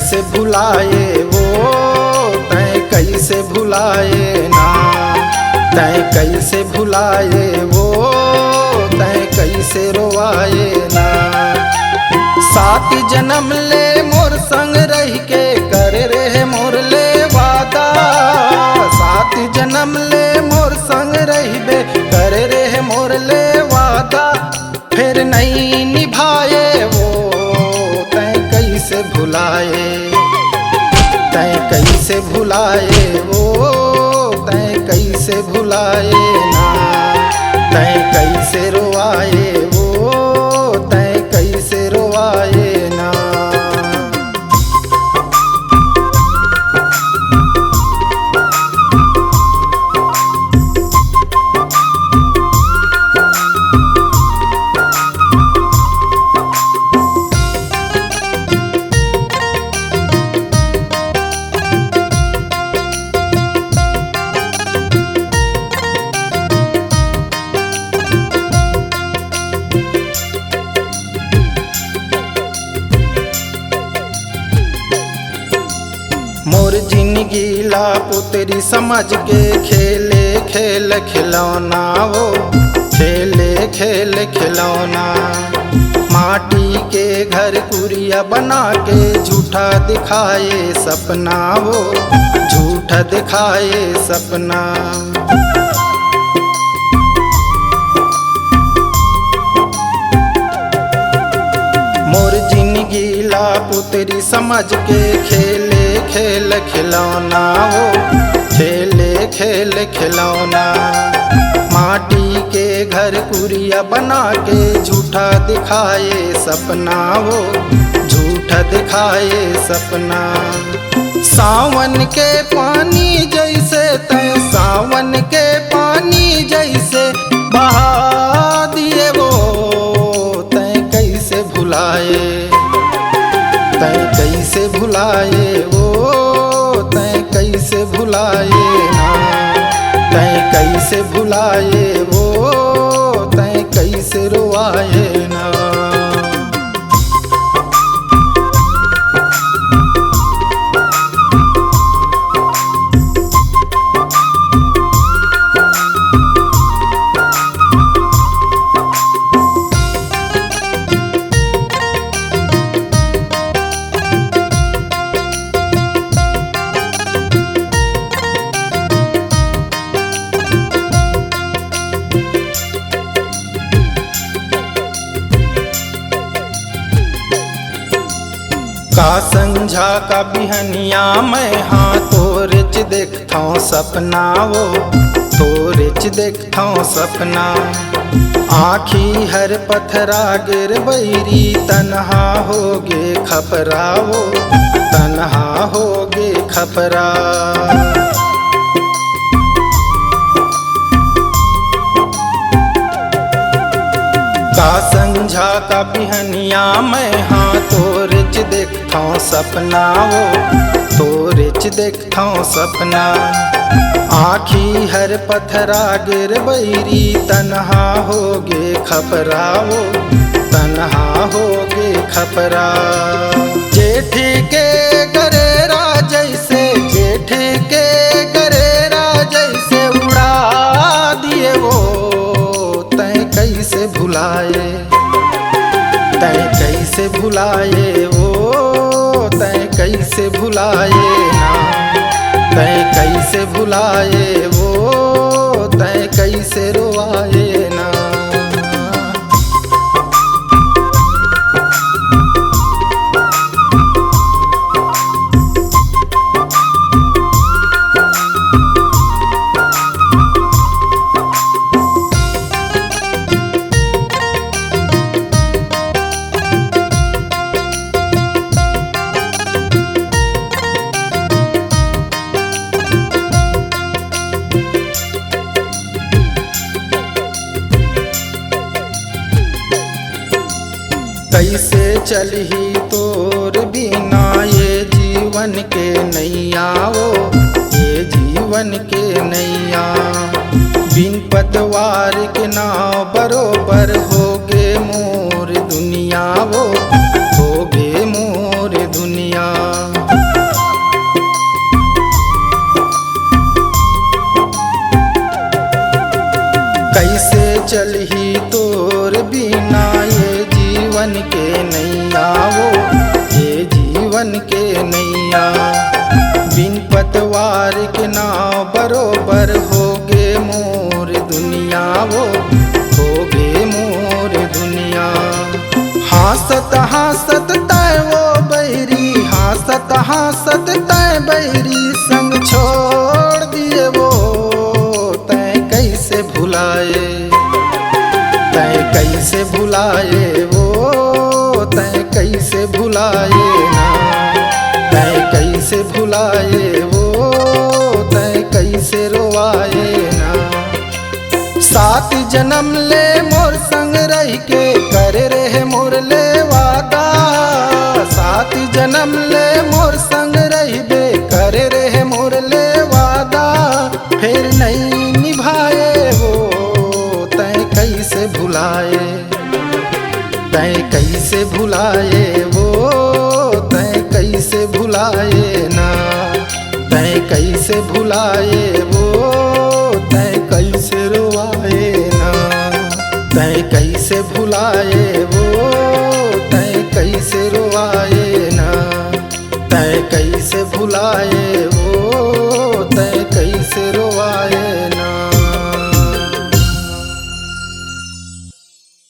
कैसे भुलाए वो, तैं कैसे भुलाए ना, तैं कैसे भुलाए वो, तैं कैसे रोवाए ना। 7 जन्म ले मोर संग रह के कर रे मोर ले वादा, 7 जन्म ले मोर संग रहबे कर रे मोर ले वादा, फिर नहीं निभाए वो, तैं कैसे भुलाए, तैं कैसे भुलाए वो, तैं कैसे भुलाए ना, तैं कैसे रोवाए वो, तैं कैसे रोवाए ना। मोर जिंदगी ला पुतरी समझ के खेले खेल खिलौना वो, खेले खेल खिलौना। माटी के घर कुरिया बना के झूठा दिखाए सपना वो, झूठा दिखाए सपना। मोर जिंदगी ला पुतरी समझ के खेले खेल खिलौना वो, खेले खेल खिलौना। माटी के घर कुरिया बना के झूठा दिखाए सपना वो, झूठा दिखाए सपना। सावन के पानी जैसे तैं सावन के पानी जैसे बहा दिए वो, तैं कैसे भुलाए, तैं कैसे भुलाए वो, तैं कैसे भुलाए ना, तैं कैसे भुलाए वो, तैं कैसे रोवाए ना। का संझा का बिहनिया मैं हाँ तोरेच देखता हूँ सपना वो, तोरेच देखता हूँ सपना। आँखी हर पथरा गिर बैरी तन्हा होगे खपरा वो, तन्हा होगे खपरा। का संझा का बिहनिया मैं हाँ तोरेच देखता हूँ सपना वो, तोरेच देखता हूँ सपना। आँखी हर पथरा गिर बैरी तन्हा होगे खपरा वो, तन्हा होगे खपरा। जेठ के गरेरा जैसे, जेठ के गरेरा जैसे उड़ा दिए वो, तैं कैसे भुलाए, तैं कैसे भुलाए वो, तैं कैसे भुलाए ना, तैं कैसे भुलाए वो, तैं कैसे रोवाए ना। कैसे चलही तोर बिना ये जीवन के नैया वो, ये जीवन के नैया। बिन पतवार के नाव बरोबर होगे मोर दुनिया वो, होगे मोर दुनिया। चलही तोर बिना ये जीवन के नैया वो ये जीवन के नैया। बिन पतवार के नाव बरोबर होगे मोर दुनिया वो होगे मोर दुनिया। हासत हासत तय वो बैरी हासत हासत तय बैरी संग छोड़ दिए वो तय कैसे भुलाए तय कैसे भुलाए वो तय कैसे भुलाए ना तय कैसे भुलाए वो तय कैसे रोवाए ना। 7 जन्म ले मोर संग रह के करे रहे मोर ले वादा 7 जन्म ले मोर संग रहबे करे रहे मोर ले वादा फिर नहीं निभाए वो तय कैसे भुलाए तय कैसे भुलाए वो तय कैसे भुलाए ना तय कैसे भुलाए वो तय कैसे रोवाए ना तय कैसे भुलाए वो तय कैसे रोवाए ना तय कैसे भुलाए वो तय कैसे रो